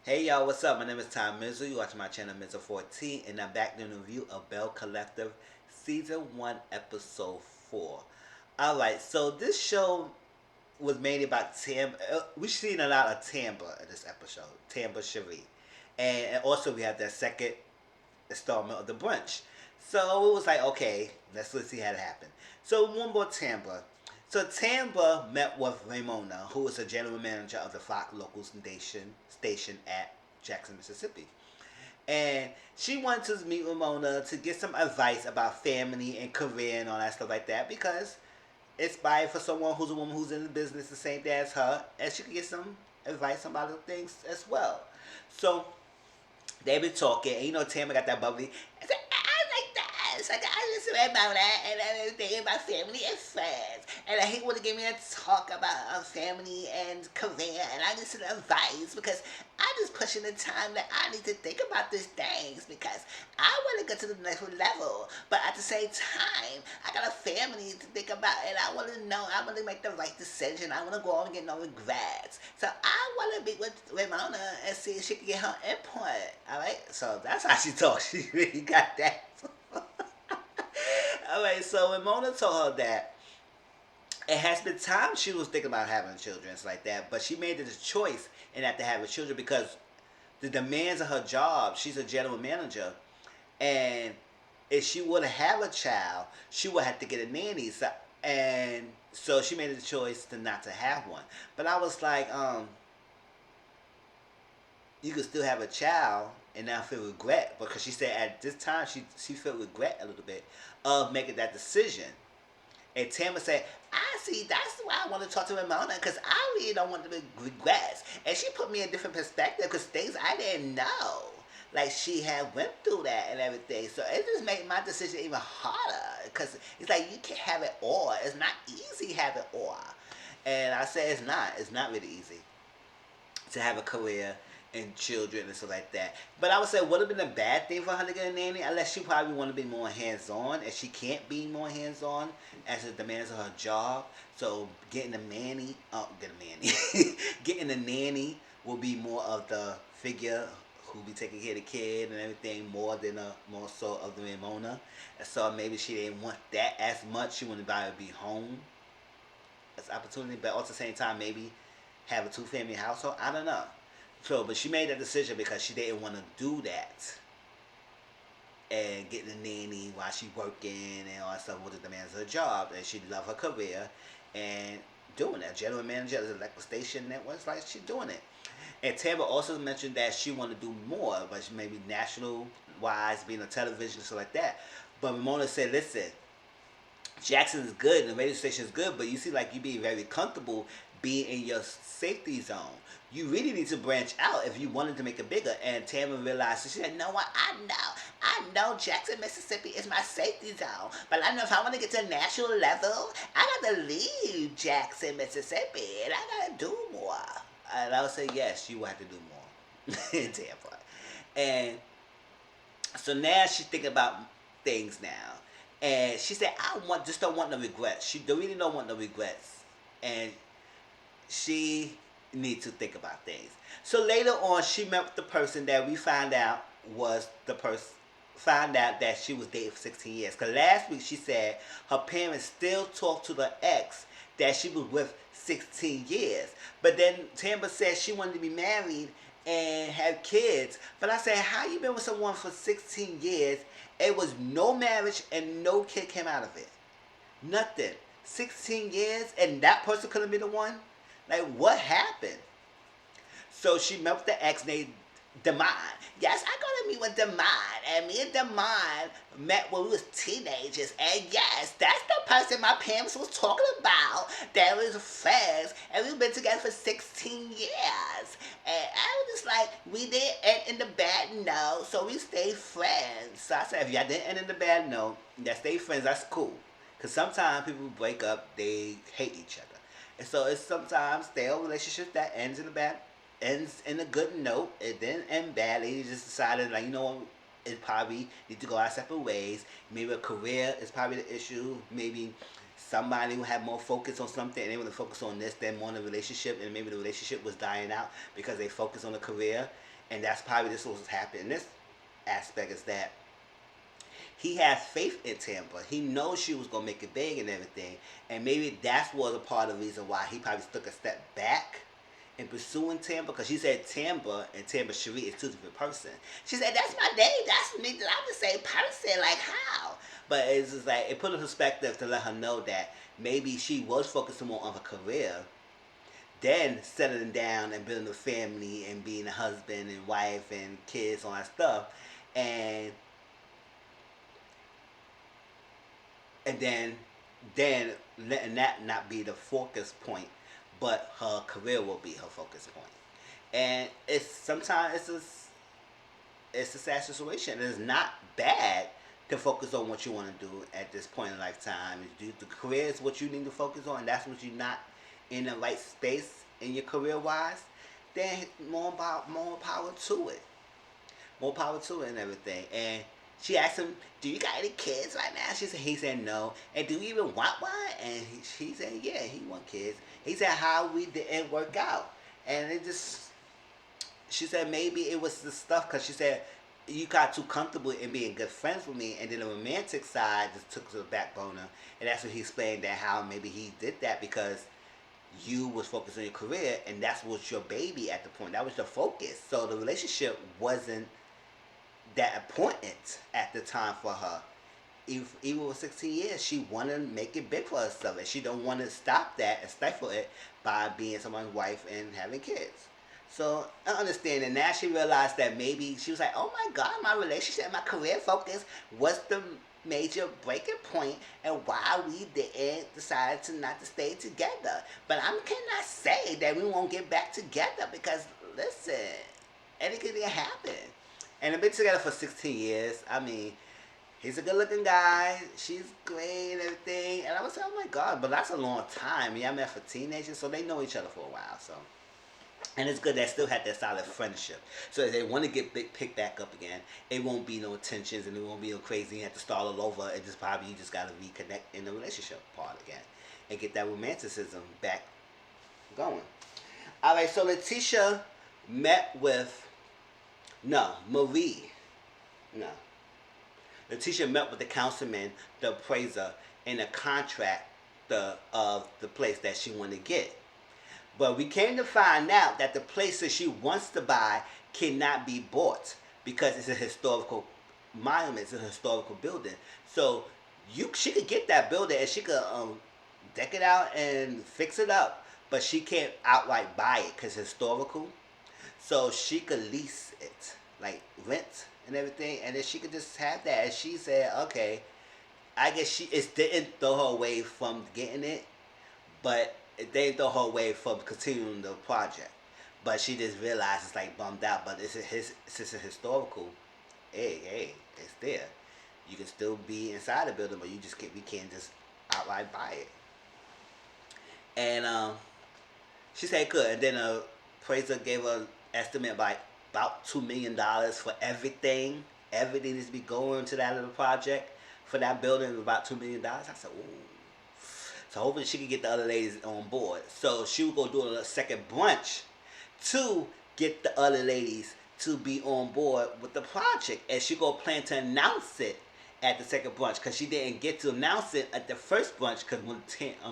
Hey y'all, what's up? My name is Mizzle. You watching my channel Mizzle 14, and I'm back doing a review of Belle Collective Season 1, Episode 4. Alright, so this show was mainly about Tam. We've seen a lot of Tamba in this episode, Tamba Cherie. And also we have that second installment of the brunch. So it was like, okay, let's see how it happened. So one more Tamba. So Tamba met with Ramona, who is a general manager of the Fox local station at Jackson, Mississippi. And she wanted to meet Ramona to get some advice about family and career and all that stuff like that because it's by for someone who's a woman who's in the business the same day as her, and she could get some advice about other things as well. So they been talking, and Tammy got that bubbly. I said, I like that. It's like I just read about that and everything about family and friends. And I hate when they give me a talk about family and career, and I just advice because I'm just pushing the time that I need to think about these things because I want to get to the next level. But at the same time, I got a family to think about, and I want to know, I want to make the right decision. I want to go on and get no regrets. So I want to meet with Ramona and see if she can get her input. All right, so that's how she talks. She really got that. All right, so Ramona told her that it has been time she was thinking about having children, it's like that, but she made the choice and not to have children because the demands of her job. She's a general manager, and if she would have a child, she would have to get a nanny. So she made the choice to not to have one. But I was like, you could still have a child and not feel regret because she said at this time she felt regret a little bit of making that decision. And Tamara said, I see, that's why I want to talk to Ramona because I really don't want to be regrets. And she put me in a different perspective because things I didn't know. Like she had went through that and everything. So it just made my decision even harder because it's like you can't have it all. It's not easy having it all. And I said it's not. It's not really easy to have a career and children and stuff like that. But I would say would have been a bad thing for her to get a nanny unless she probably want to be more hands on, and she can't be more hands on as it demands of her job. So getting a nanny, getting a nanny will be more of the figure who be taking care of the kid and everything more so of the Ramona. And so maybe she didn't want that as much. She wanted to be home as opportunity, but at the same time maybe have a two-family household. I don't know. So, but she made that decision because she didn't want to do that and getting a nanny while she working and all that stuff with the demands of her job. And she loved her career and doing that. General manager of the electric station network, it's like she's doing it. And Tamara also mentioned that she wanted to do more, but maybe national wise, being on television and stuff like that. But Ramona said, listen, Jackson is good and the radio station is good, but you see like you being very comfortable being in your safety zone. You really need to branch out if you wanted to make it bigger. And Tamara realized, so she said, no, what? I know Jackson, Mississippi is my safety zone, but I know if I want to get to a national level, I got to leave Jackson, Mississippi, and I got to do more. And I would say, yes, you have to do more in Tampa. And so now she's thinking about things now. And she said, just don't want no regrets. She really don't want no regrets. And she needs to think about things. So later on, she met with the person that we found out was the person, found out that she was dating for 16 years. Because last week she said her parents still talk to the ex that she was with 16 years. But then Tamara said she wanted to be married and have kids. But I said, how you been with someone for 16 years? It was no marriage and no kid came out of it. Nothing. 16 years and that person couldn't be the one? Like, what happened? So she met with the ex named Demond. Yes, I got to meet with Demond. And me and Demond met when we was teenagers. And yes, that's the person my parents was talking about. That was friends. And we've been together for 16 years. And I was just like, we didn't end in the bad note, so we stayed friends. So I said, if y'all didn't end in the bad note, y'all stay friends, that's cool. Because sometimes people break up, they hate each other. And so it's sometimes their relationship that ends in a good note. It didn't end badly. You just decided like, you know what, it probably need to go our separate ways. Maybe a career is probably the issue. Maybe somebody will have more focus on something and they want to focus on this than more on the relationship, and maybe the relationship was dying out because they focused on the career and that's probably this was happening in this aspect is that he has faith in Tampa. He knows she was gonna make it big and everything, and maybe that's was a part of the reason why he probably took a step back in pursuing Tampa, because she said Tampa and Tampa Cherie is two different persons. She said that's my name, that's me, I'm the same person. Like how? But it's just like it put in perspective to let her know that maybe she was focusing more on her career, then settling down and building a family and being a husband and wife and kids, all that stuff, and and then letting that not be the focus point, but her career will be her focus point. And it's sometimes it's a sad situation. It's not bad to focus on what you want to do at this point in lifetime. The career is what you need to focus on, and that's what you're not in the right space in your career wise. Then more power to it, more power to it and everything. And she asked him, "Do you got any kids right now?" He said no. And do you even want one? And she said, "Yeah, he want kids." He said, "How we didn't work out," and it just. She said maybe it was the stuff because she said you got too comfortable in being good friends with me, and then the romantic side just took to the back burner, and that's what he explained that how maybe he did that because you was focused on your career, and that's was your baby at the point. That was the focus. So the relationship wasn't that important at the time for her. Even with 16 years, she wanted to make it big for herself, and she don't want to stop that and stifle it by being someone's wife and having kids. So I understand, and now she realized that maybe she was like, "Oh my God, my relationship, my career focus was the major breaking point, and why we didn't decide to not to stay together." But I cannot say that we won't get back together because listen, anything can happen. And they've been together for 16 years. I mean, he's a good-looking guy. She's great and everything. And I was like, "Oh my God!" But that's a long time. Yeah, I met for teenagers, so they know each other for a while. So. And it's good they still had that solid friendship. So if they want to get picked back up again, it won't be no tensions and it won't be no crazy. You have to start all over. It just probably you just got to reconnect in the relationship part again and get that romanticism back going. All right, so Letitia met with Marie. No, Letitia met with the councilman, the appraiser, and the contract of the place that she wanted to get. But we came to find out that the place that she wants to buy cannot be bought because it's a historical monument, it's a historical building. So she could get that building and she could deck it out and fix it up, but she can't outright buy it because it's historical. So she could lease it, like rent and everything, and then she could just have that. And she said, okay, I guess it didn't throw her away from getting it, but they throw her away from continuing the project. But she just realized it's like bummed out. But it's a historical. Hey, it's there. You can still be inside the building, but we can't just outright buy it. And she said good. And then a appraiser gave her an estimate by about $2 million for everything. Everything needs to be going to that little project for that building. About $2 million. I said, ooh. So hopefully she can get the other ladies on board. So she will go do a second brunch to get the other ladies to be on board with the project. And she go plan to announce it at the second brunch because she didn't get to announce it at the first brunch because when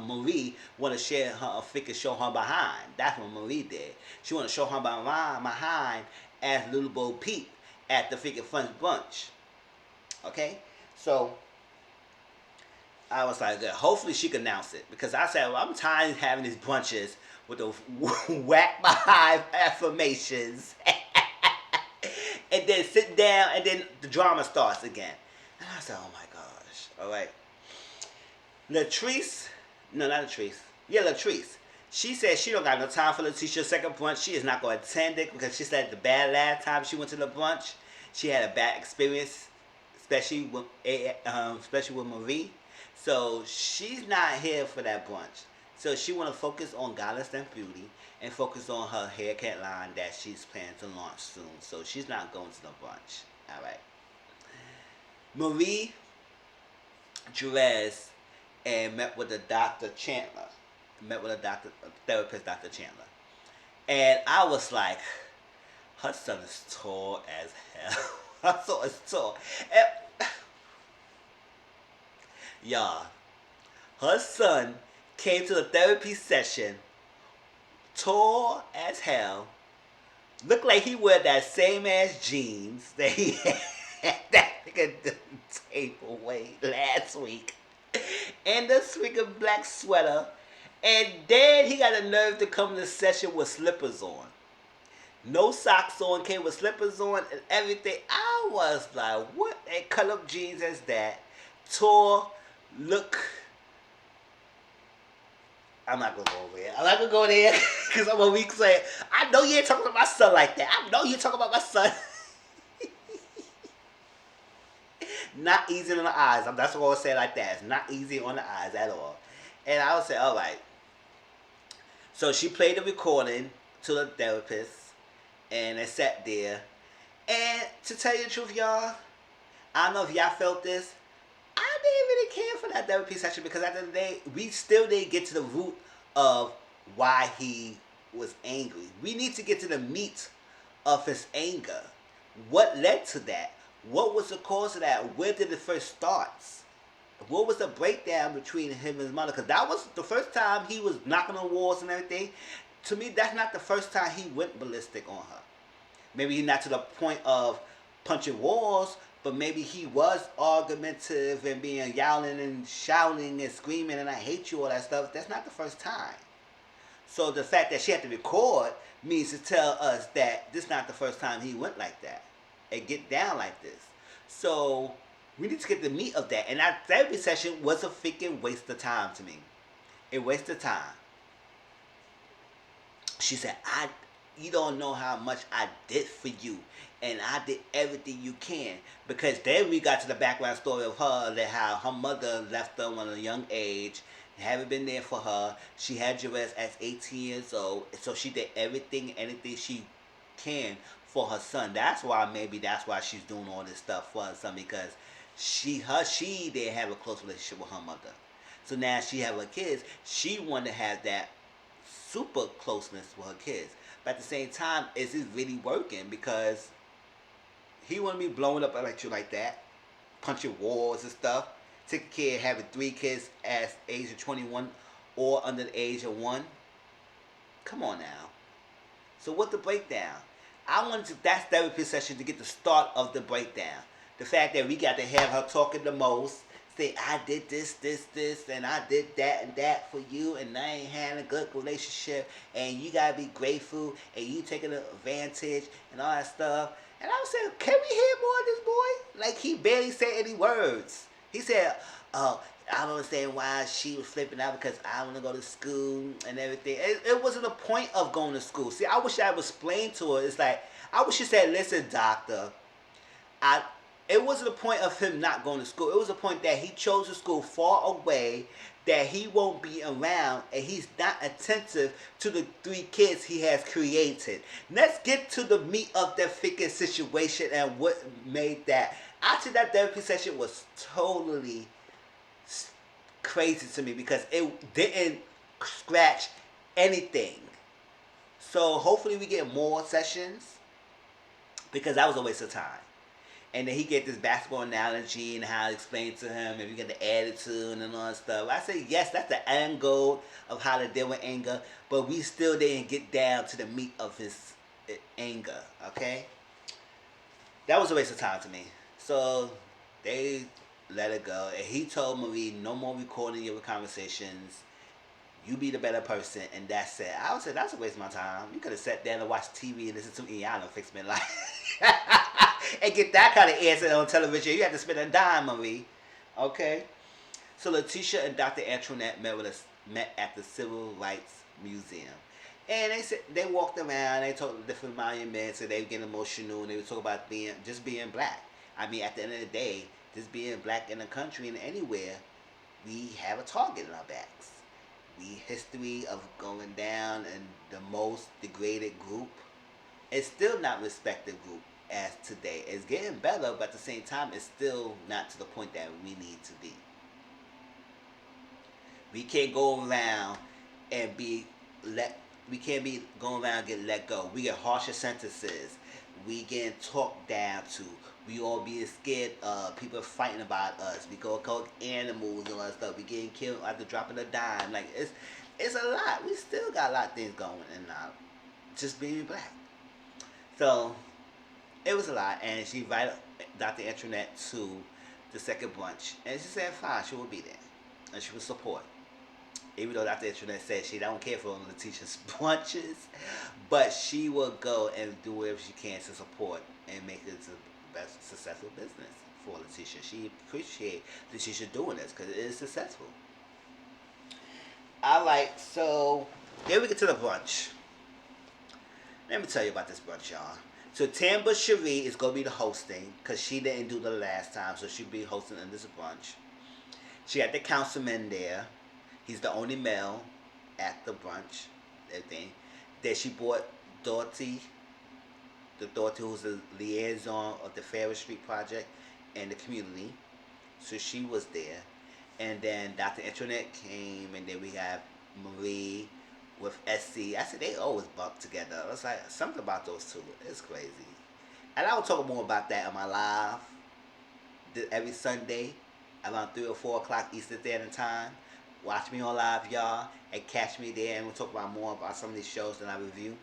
Marie want to share her figure, show her behind. That's what Marie did. She want to show her behind as Little Bo Peep at the figure front brunch. Okay, so I was like, hopefully she can announce it. Because I said, well, I'm tired of having these brunches with the whack behind affirmations. And then sit down and then the drama starts again. And I said, oh my gosh. All right. Latrice. No, not Latrice. Yeah, Latrice. She said she don't got no time for Letitia's second brunch. She is not going to attend it because she said the bad last time she went to the brunch, she had a bad experience, especially with Marie. So she's not here for that brunch. So she want to focus on Godless and Beauty and focus on her haircut line that she's planning to launch soon. So she's not going to the brunch. All right. Marie Jerez and met with the Dr. Chandler. Met with a therapist, Dr. Chandler. And I was like, Her son is tall as hell. Her son is tall. And, y'all, her son came to the therapy session tall as hell. Looked like he wore that same ass jeans that he had that nigga the table weight last week. And the freaking black sweater. And then he got the nerve to come to the session with slippers on. No socks on, came with slippers on and everything. I was like, what a cut up jeans is that? Tall, look. I'm not gonna go over there. I'm not gonna go there because I'm a weak say. I know you ain't talking about my son like that. I know you're talking about my son. Not easy on the eyes. That's what I would say like that. It's not easy on the eyes at all. And I would say, all right. So she played the recording to the therapist, and they sat there. And to tell you the truth, y'all, I don't know if y'all felt this. I didn't really care for that therapy session because at the end of the day, we still didn't get to the root of why he was angry. We need to get to the meat of his anger. What led to that? What was the cause of that? Where did it first start? What was the breakdown between him and his mother? Because that was the first time he was knocking on walls and everything. To me, that's not the first time he went ballistic on her. Maybe he's not to the point of punching walls, but maybe he was argumentative and being yelling and shouting and screaming and I hate you, all that stuff. That's not the first time. So the fact that she had to record means to tell us that this is not the first time he went like that and get down like this. So we need to get the meat of that. And that therapy session was a freaking waste of time to me. A waste of time. She said, you don't know how much I did for you. And I did everything you can. Because then we got to the background story of her, that how her mother left her at a young age, haven't been there for her. She had Jerez at 18 years old. So she did anything she can for her son. That's why she's doing all this stuff for her son, because she didn't have a close relationship with her mother. So now she have her kids. She wanted to have that super closeness with her kids. But at the same time, is it really working? Because he wouldn't be blowing up at you like that, punching walls and stuff. Take a kid having 3 kids at age of 21 or under the age of 1. Come on now. So what the breakdown? I wanted to that therapy session to get the start of the breakdown. The fact that we got to have her talking the most, say I did this, and I did that and that for you, and I ain't had a good relationship, and you gotta be grateful, and you taking advantage, and all that stuff. And I was saying, can we hear more of this boy? Like, he barely said any words. He said, oh, I don't understand why she was flipping out because I want to go to school and everything. It wasn't a point of going to school. See, I wish I would explain to her. It's like, I wish she said, listen, doctor, it wasn't a point of him not going to school. It was a point that he chose a school far away, that he won't be around, and he's not attentive to the 3 kids he has created. Let's get to the meat of that freaking situation and what made that. Actually, that therapy session was totally crazy to me because it didn't scratch anything. So hopefully we get more sessions, because that was a waste of time. And then he get this basketball analogy and how to explain to him if you get the attitude and all that stuff. I say, yes, that's the angle of how to deal with anger, but we still didn't get down to the meat of his anger, okay? That was a waste of time to me. So they let it go. And he told Marie, no more recording your conversations. You be the better person, and that's it. I would say that's a waste of my time. You could have sat there and watched TV and listened to Iana fix my life. And get that kind of answer on television. You had to spend a dime, Marie. Okay? So Letitia and Dr. Antoinette met at the Civil Rights Museum. And they walked around, they talked to different monuments, and they were getting emotional, and they would talk about being black. I mean, at the end of the day, just being black in the country and anywhere, we have a target in our backs. The history of going down and the most degraded group is still not respected group as today. It's getting better, but at the same time, it's still not to the point that we need to be. We can't go around and We can't be going around getting let go. We get harsher sentences. We getting talked down to. We all being scared of people fighting about us. We go call animals and all that stuff. We getting killed after dropping a dime. Like it's a lot. We still got a lot of things going and just being black. So it was a lot, and she invited Dr. Internet to the second brunch, and she said fine, she will be there, and she will support. Even though Dr. Internet said she don't care for Letitia's brunches, but she will go and do whatever she can to support and make it the best successful business for Letitia. She appreciate Letitia doing this because it is successful. I like so. Then we get to the brunch. Let me tell you about this brunch, y'all. So Tamba Cherie is gonna be the hosting because she didn't do the last time, so she'll be hosting in this brunch. She had the councilman there. He's the only male at the brunch. Everything. Then she brought Dorothy, the Dorothy who's the liaison of the Ferris Street project and the community. So she was there. And then Dr. Internet came, and then we have Marie with SC. I said they always bump together. I was like, something about those two. It's crazy. And I will talk more about that on my live every Sunday around 3 or 4 o'clock Eastern Standard Time. Watch me on live, y'all, and catch me there, and we'll talk about more about some of these shows that I review.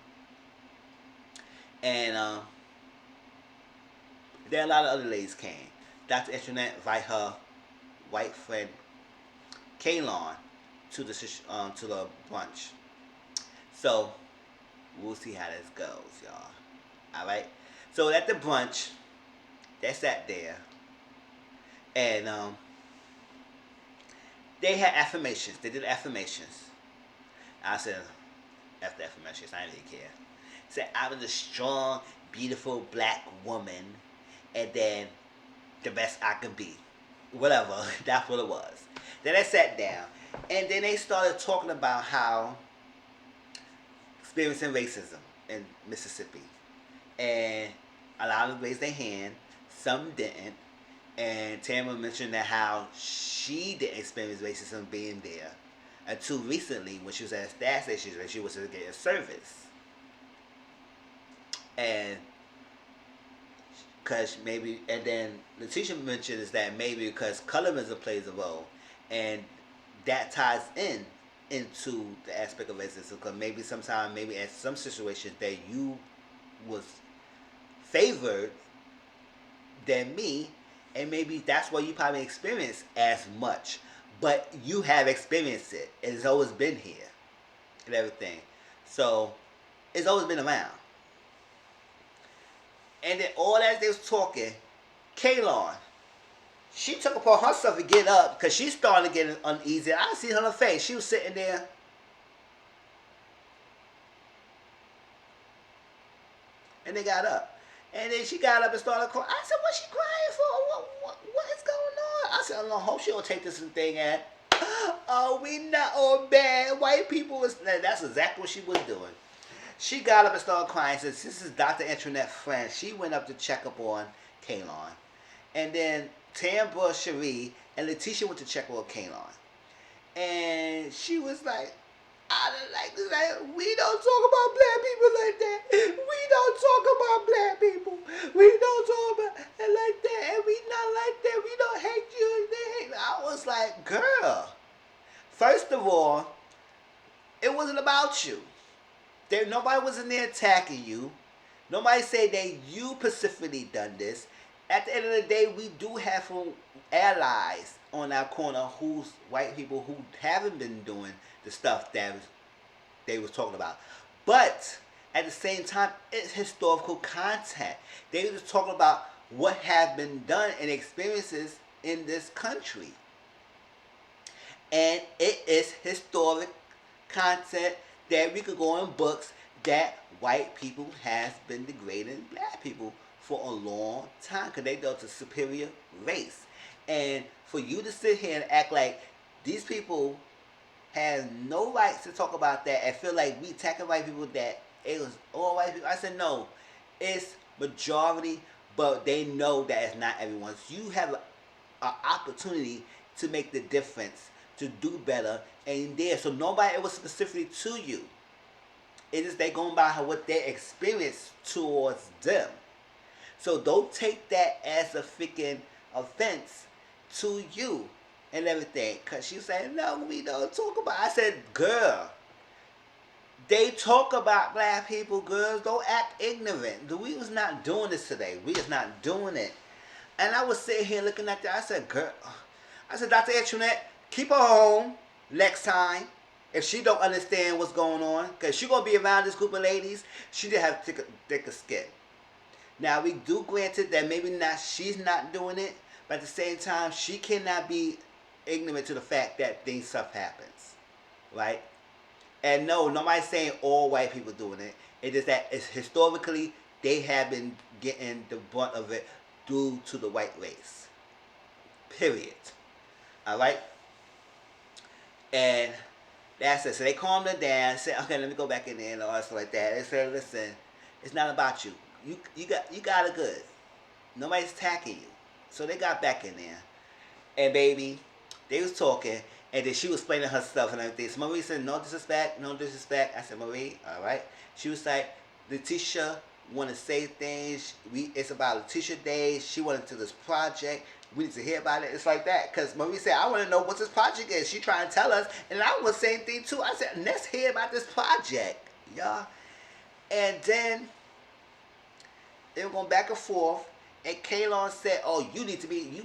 And there are a lot of other ladies came. Dr. Internet invite her white friend Kaylon to the brunch. So we'll see how this goes, y'all. All right. So at the brunch, they sat there, and they had affirmations. They did affirmations. I said, after affirmations, I didn't really care. Said I was a strong, beautiful black woman, and then the best I could be. Whatever. That's what it was. Then they sat down, and then they started talking about how experiencing racism in Mississippi. And a lot of them raised their hand. Some didn't. And Tamara mentioned that how she didn't experience racism being there until recently when she was at a gas station where she was getting a service. And because maybe, and then Letitia mentioned is that maybe because colorism plays a role, and that ties into the aspect of racism, because maybe sometimes, maybe in some situations that you was favored than me, and maybe that's why you probably experience as much, but you have experienced it. It's always been here and everything, so it's always been around. And then all as they was talking, Kaylon, she took upon herself to get up because she started getting uneasy. I see her on her face. She was sitting there. And they got up. And then she got up and started crying. I said, what's she crying for? What is going on? I said, I hope she don't take this thing at. Oh, we not all bad. White people was. That's exactly what she was doing. She got up and started crying. Said, this is Dr. Internet's friend. She went up to check up on Kaylon. And then Tambra Cherie and Letitia went to check up on Kaylon. And she was like, I don't like this. We don't talk about black people like that. We don't talk about black people. We don't talk about it like that. And we not like that. We don't hate you. They hate me. I was like, girl, first of all, it wasn't about you. Nobody was in there attacking you. Nobody said that you specifically done this. At the end of the day, we do have some allies on our corner who's white people who haven't been doing the stuff that they was talking about. But at the same time, it's historical content. They was talking about what has been done and experiences in this country. And it is historic content that we could go in books that white people has been degrading black people for a long time because they built a superior race. And for you to sit here and act like these people have no rights to talk about that and feel like we attacking white people, that it was all white people. I said no, it's majority, but they know that it's not everyone. So you have an opportunity to make the difference, to do better, and there. So nobody, it was specifically to you. It is they going by what they experience towards them. So don't take that as a freaking offense to you and everything. Cause she said, no, we don't talk about it. I said, girl, they talk about black people, girls. Don't act ignorant. We was not doing this today. We is not doing it. And I was sitting here looking at that. I said, girl, I said, Dr. Antoinette, keep her home next time. If she don't understand what's going on, because she going to be around this group of ladies, she did have thicker skin. Now, we do granted that maybe not she's not doing it, but at the same time, she cannot be ignorant to the fact that things stuff happens, right? And no, nobody's saying all white people doing it. It is that it's historically they have been getting the brunt of it due to the white race. Period. All right. And that's it. So they calmed her down. Said, okay, let me go back in there and all that stuff like that. They said, listen, it's not about you. You got it good. Nobody's attacking you. So they got back in there. And baby, they was talking. And then she was explaining her stuff and everything. So Marie said, no disrespect, no disrespect. I said, Marie, all right. She was like, Letitia want to say things. It's about Letitia Day. She wanted to this project. We need to hear about it. It's like that. Because Marie said, I want to know what this project is. She trying to tell us. And I was saying thing too. I said, let's hear about this project. Y'all. And then they were going back and forth. And Kaylon said, oh, you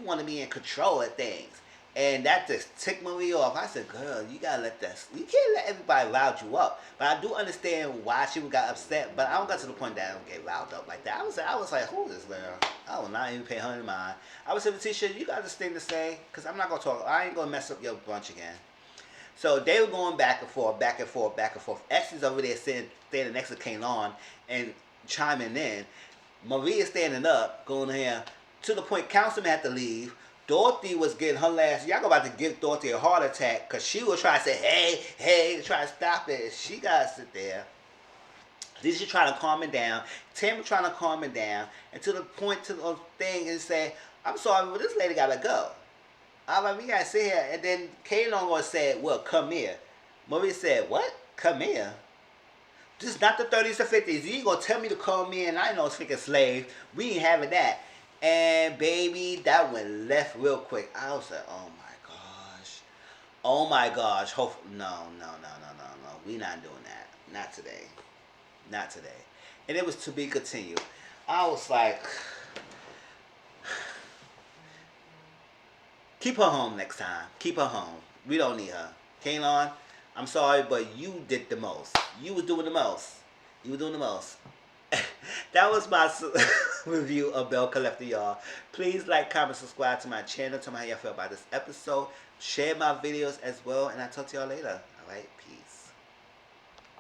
want to be in control of things. And that just ticked Marie off. I said, girl, you gotta let that, you can't let everybody rile you up. But I do understand why she got upset, but I don't get to the point that I don't get riled up like that. I was like, who is this girl? I will not even pay her any mind. I would say, Letitia, you got this thing to say, because I'm not gonna talk, I ain't gonna mess up your brunch again. So they were going back and forth, back and forth, back and forth. X is over there standing next to Kaylon and chiming in. Marie is standing up, going here, to the point Councilman had to leave. Dorothy was getting her last. Y'all about to give Dorothy a heart attack because she was trying to say, hey, try to stop it. She got to sit there. Lisa trying to calm it down. Tim trying to calm it down. And to the point to the thing and say, I'm sorry, but this lady got to go. All right, we got to sit here. And then Kaylon going to say, well, come here. Marie said, what? Come here? This is not the 30s or 50s. You ain't going to tell me to come in. I ain't no freaking slave. We ain't having that. And baby, that went left real quick. I was like, oh my gosh. No. We not doing that. Not today. And it was to be continued. I was like, keep her home next time. Keep her home. We don't need her. Kaylon, I'm sorry, but you did the most. You was doing the most. That was my review of Belle Collector, y'all. Please like, comment, subscribe to my channel. Tell me how y'all feel about this episode. Share my videos as well. And I'll talk to y'all later. All right? Peace.